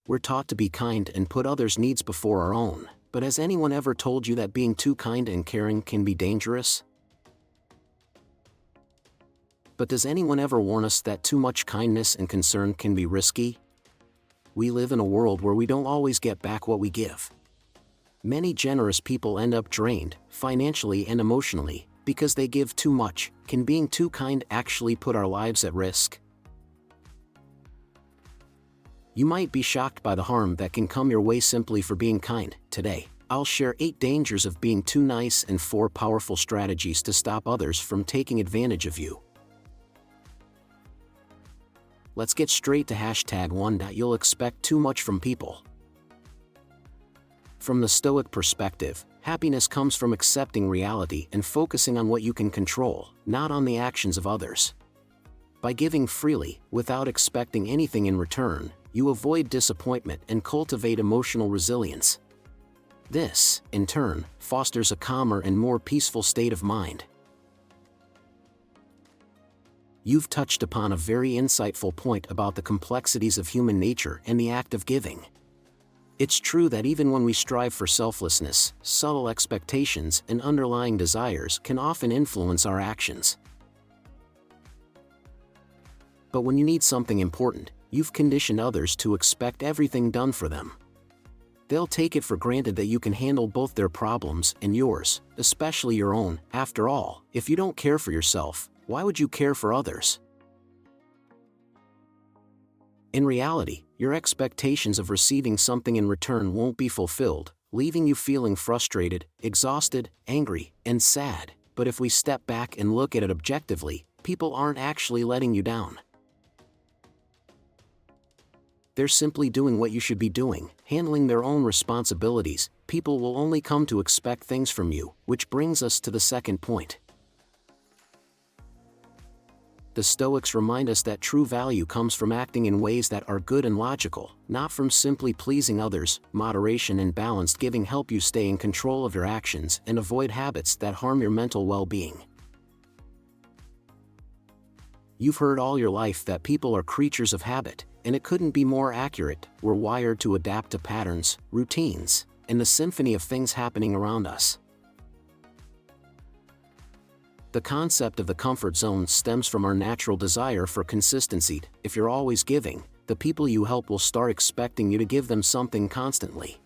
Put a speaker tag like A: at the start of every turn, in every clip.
A: we're taught to be kind and put others' needs before our own, but has anyone ever told you that being too kind and caring can be dangerous? But does anyone ever warn us that too much kindness and concern can be risky? We live in a world where we don't always get back what we give. Many generous people end up drained, financially and emotionally, because they give too much. Can being too kind actually put our lives at risk? You might be shocked by the harm that can come your way simply for being kind. Today, I'll share 8 dangers of being too nice and 4 powerful strategies to stop others from taking advantage of you. Let's get straight to #1. You'll expect too much from people. From the Stoic perspective, happiness comes from accepting reality and focusing on what you can control, not on the actions of others. By giving freely, without expecting anything in return, you avoid disappointment and cultivate emotional resilience. This, in turn, fosters a calmer and more peaceful state of mind. You've touched upon a very insightful point about the complexities of human nature and the act of giving. It's true that even when we strive for selflessness, subtle expectations and underlying desires can often influence our actions. But when you need something important, you've conditioned others to expect everything done for them. They'll take it for granted that you can handle both their problems and yours, especially your own. After all, if you don't care for yourself, why would you care for others? In reality, your expectations of receiving something in return won't be fulfilled, leaving you feeling frustrated, exhausted, angry, and sad. But if we step back and look at it objectively, people aren't actually letting you down. They're simply doing what you should be doing, handling their own responsibilities. People will only come to expect things from you, which brings us to the second point. The Stoics remind us that true value comes from acting in ways that are good and logical, not from simply pleasing others. Moderation and balanced giving help you stay in control of your actions and avoid habits that harm your mental well-being. You've heard all your life that people are creatures of habit, and it couldn't be more accurate. We're wired to adapt to patterns, routines, and the symphony of things happening around us. The concept of the comfort zone stems from our natural desire for consistency. If you're always giving, the people you help will start expecting you to give them something constantly.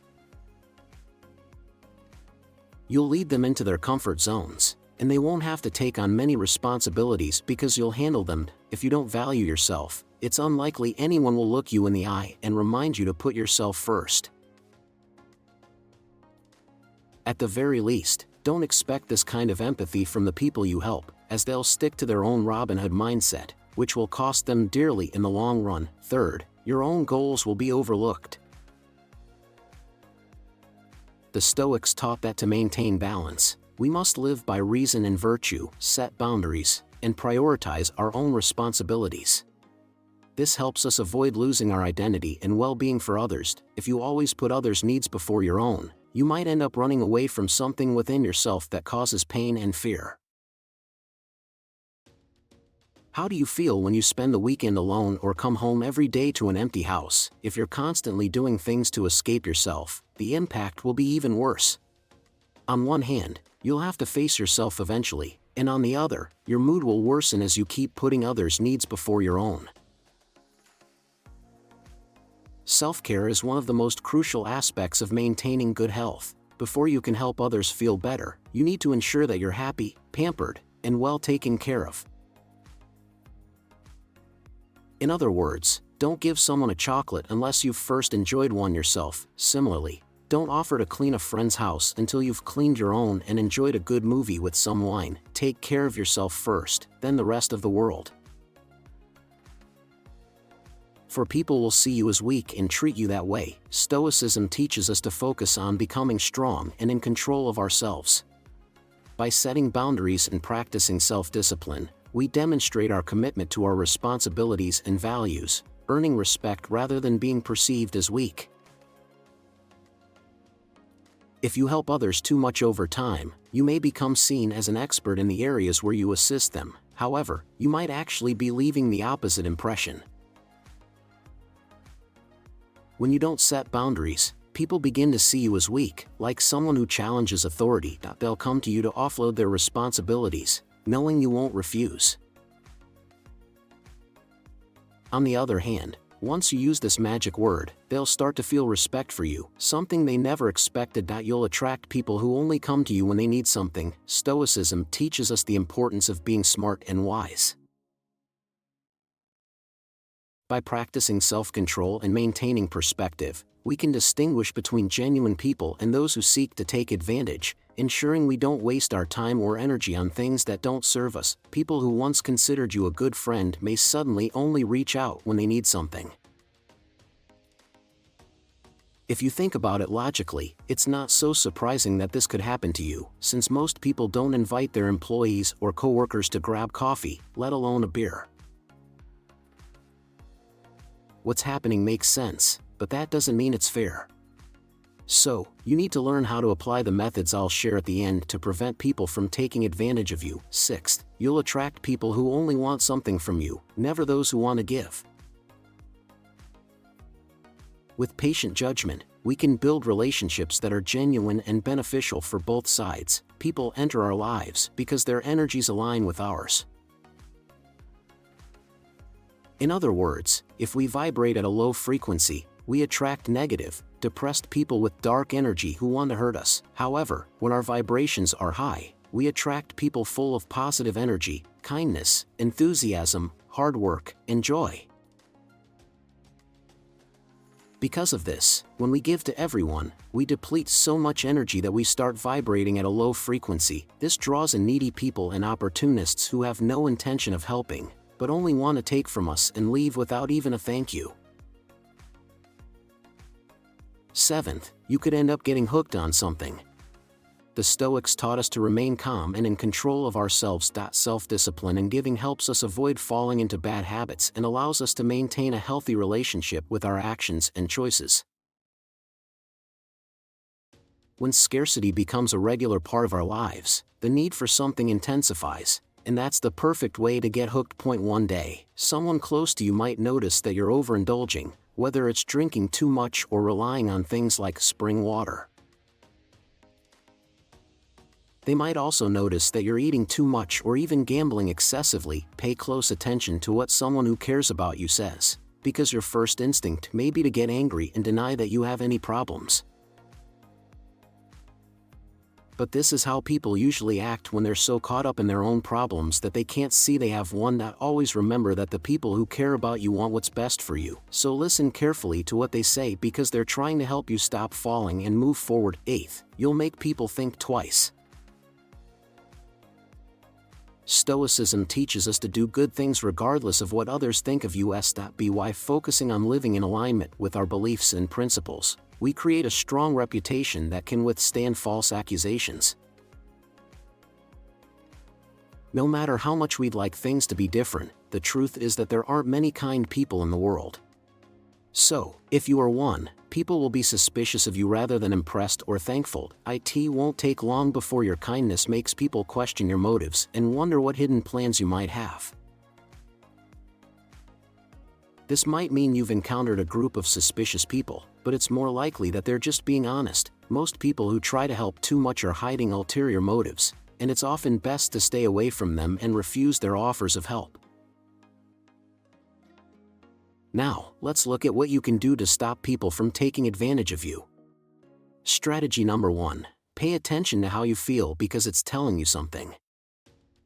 A: You'll lead them into their comfort zones, and they won't have to take on many responsibilities because you'll handle them. If you don't value yourself, it's unlikely anyone will look you in the eye and remind you to put yourself first. At the very least, don't expect this kind of empathy from the people you help, as they'll stick to their own Robin Hood mindset, which will cost them dearly in the long run. Third, your own goals will be overlooked. The Stoics taught that to maintain balance, we must live by reason and virtue, set boundaries, and prioritize our own responsibilities. This helps us avoid losing our identity and well-being for others. If you always put others' needs before your own, you might end up running away from something within yourself that causes pain and fear. How do you feel when you spend the weekend alone or come home every day to an empty house? If you're constantly doing things to escape yourself, the impact will be even worse. On one hand, you'll have to face yourself eventually, and on the other, your mood will worsen as you keep putting others' needs before your own. Self-care is one of the most crucial aspects of maintaining good health. Before you can help others feel better, you need to ensure that you're happy, pampered, and well taken care of. In other words, don't give someone a chocolate unless you've first enjoyed one yourself. Similarly, don't offer to clean a friend's house until you've cleaned your own and enjoyed a good movie with some wine. Take care of yourself first, then the rest of the world. For people will see you as weak and treat you that way. Stoicism teaches us to focus on becoming strong and in control of ourselves. By setting boundaries and practicing self-discipline, we demonstrate our commitment to our responsibilities and values, earning respect rather than being perceived as weak. If you help others too much over time, you may become seen as an expert in the areas where you assist them. However, you might actually be leaving the opposite impression. When you don't set boundaries, people begin to see you as weak, like someone who challenges authority. They'll come to you to offload their responsibilities, knowing you won't refuse. On the other hand, once you use this magic word, they'll start to feel respect for you, something they never expected. You'll attract people who only come to you when they need something. Stoicism teaches us the importance of being smart and wise. By practicing self-control and maintaining perspective, we can distinguish between genuine people and those who seek to take advantage, ensuring we don't waste our time or energy on things that don't serve us. People who once considered you a good friend may suddenly only reach out when they need something. If you think about it logically, it's not so surprising that this could happen to you, since most people don't invite their employees or coworkers to grab coffee, let alone a beer. What's happening makes sense, but that doesn't mean it's fair. So, you need to learn how to apply the methods I'll share at the end to prevent people from taking advantage of you. Sixth, you'll attract people who only want something from you, never those who want to give. With patient judgment, we can build relationships that are genuine and beneficial for both sides. People enter our lives because their energies align with ours. In other words, if we vibrate at a low frequency, we attract negative, depressed people with dark energy who want to hurt us. However, when our vibrations are high, we attract people full of positive energy, kindness, enthusiasm, hard work, and joy. Because of this, when we give to everyone, we deplete so much energy that we start vibrating at a low frequency. This draws in needy people and opportunists who have no intention of helping, but only want to take from us and leave without even a thank you. Seventh, you could end up getting hooked on something. The Stoics taught us to remain calm and in control of ourselves. Self-discipline and giving helps us avoid falling into bad habits and allows us to maintain a healthy relationship with our actions and choices. When scarcity becomes a regular part of our lives, the need for something intensifies, and that's the perfect way to get hooked. One day, someone close to you might notice that you're overindulging, whether it's drinking too much or relying on things like spring water. They might also notice that you're eating too much or even gambling excessively. Pay close attention to what someone who cares about you says, because your first instinct may be to get angry and deny that you have any problems. But this is how people usually act when they're so caught up in their own problems that they can't see they have one. Always remember that the people who care about you want what's best for you, so listen carefully to what they say because they're trying to help you stop falling and move forward. Eighth, you'll make people think twice. Stoicism teaches us to do good things regardless of what others think of us. By focusing on living in alignment with our beliefs and principles, we create a strong reputation that can withstand false accusations. No matter how much we'd like things to be different, the truth is that there aren't many kind people in the world. So, if you are one, people will be suspicious of you rather than impressed or thankful. It won't take long before your kindness makes people question your motives and wonder what hidden plans you might have. This might mean you've encountered a group of suspicious people, but it's more likely that they're just being honest. Most people who try to help too much are hiding ulterior motives, and it's often best to stay away from them and refuse their offers of help. Now, let's look at what you can do to stop people from taking advantage of you. Strategy number 1. Pay attention to how you feel because it's telling you something.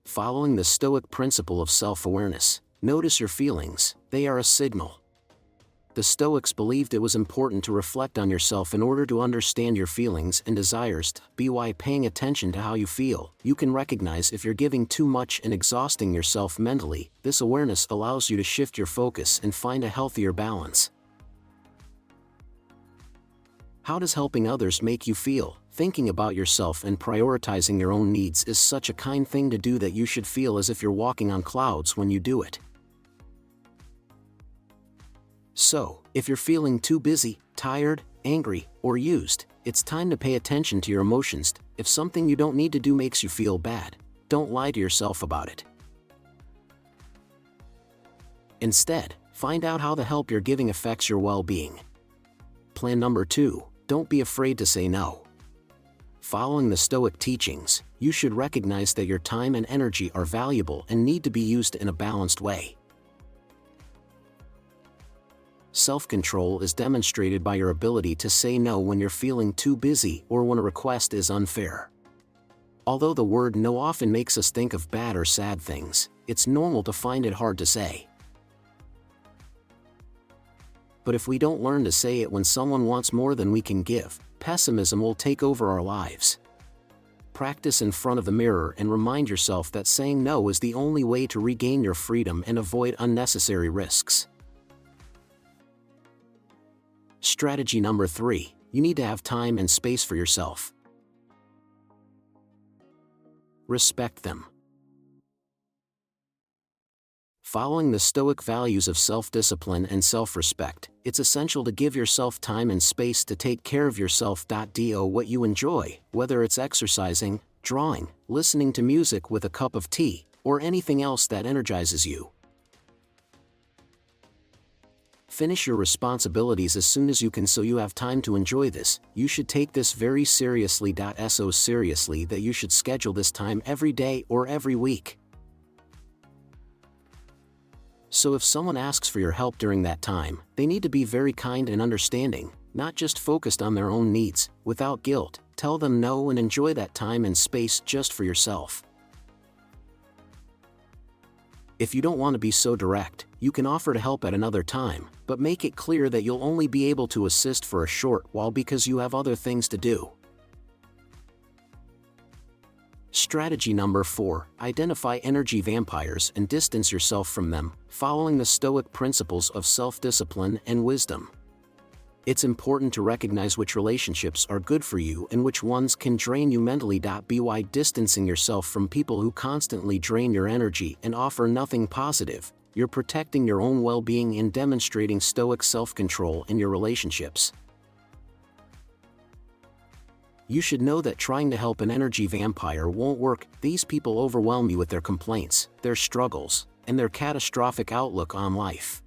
A: Following the Stoic principle of self-awareness, notice your feelings, they are a signal. The Stoics believed it was important to reflect on yourself in order to understand your feelings and desires. By paying attention to how you feel, you can recognize if you're giving too much and exhausting yourself mentally. This awareness allows you to shift your focus and find a healthier balance. How does helping others make you feel? Thinking about yourself and prioritizing your own needs is such a kind thing to do that you should feel as if you're walking on clouds when you do it. So, if you're feeling too busy, tired, angry, or used, it's time to pay attention to your emotions. If something you don't need to do makes you feel bad, don't lie to yourself about it. Instead, find out how the help you're giving affects your well-being. Plan number 2, don't be afraid to say no. Following the Stoic teachings, you should recognize that your time and energy are valuable and need to be used in a balanced way. Self-control is demonstrated by your ability to say no when you're feeling too busy or when a request is unfair. Although the word no often makes us think of bad or sad things, it's normal to find it hard to say. But if we don't learn to say it when someone wants more than we can give, pessimism will take over our lives. Practice in front of the mirror and remind yourself that saying no is the only way to regain your freedom and avoid unnecessary risks. Strategy number 3, you need to have time and space for yourself. Respect them. Following the Stoic values of self-discipline and self-respect, it's essential to give yourself time and space to take care of yourself. Do what you enjoy, whether it's exercising, drawing, listening to music with a cup of tea, or anything else that energizes you. Finish your responsibilities as soon as you can so you have time to enjoy this. You should take this very seriously. So seriously that you should schedule this time every day or every week. So if someone asks for your help during that time, they need to be very kind and understanding, not just focused on their own needs. Without guilt, tell them no and enjoy that time and space just for yourself. If you don't want to be so direct, you can offer to help at another time, but make it clear that you'll only be able to assist for a short while because you have other things to do. Strategy number 4, identify energy vampires and distance yourself from them, following the Stoic principles of self-discipline and wisdom. It's important to recognize which relationships are good for you and which ones can drain you mentally. By distancing yourself from people who constantly drain your energy and offer nothing positive, you're protecting your own well-being and demonstrating Stoic self-control in your relationships. You should know that trying to help an energy vampire won't work. These people overwhelm you with their complaints, their struggles, and their catastrophic outlook on life.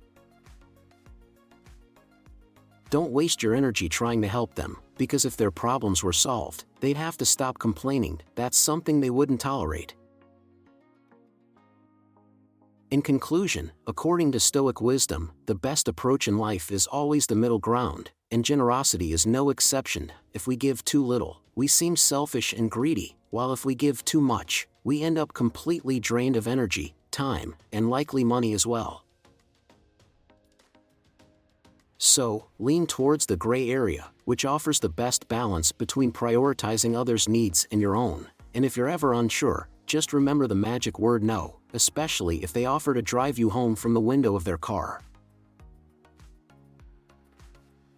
A: Don't waste your energy trying to help them, because if their problems were solved, they'd have to stop complaining. That's something they wouldn't tolerate. In conclusion, according to Stoic wisdom, the best approach in life is always the middle ground, and generosity is no exception. If we give too little, we seem selfish and greedy, while if we give too much, we end up completely drained of energy, time, and likely money as well. So, lean towards the gray area, which offers the best balance between prioritizing others' needs and your own. And if you're ever unsure, just remember the magic word no, especially if they offer to drive you home from the window of their car.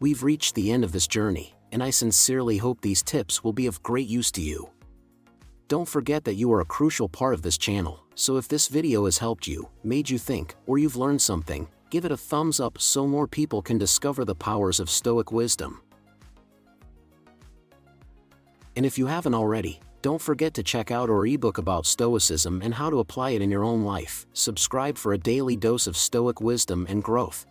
A: We've reached the end of this journey, and I sincerely hope these tips will be of great use to you. Don't forget that you are a crucial part of this channel, so if this video has helped you, made you think, or you've learned something, give it a thumbs up so more people can discover the powers of Stoic wisdom. And if you haven't already, don't forget to check out our ebook about Stoicism and how to apply it in your own life. Subscribe for a daily dose of Stoic wisdom and growth.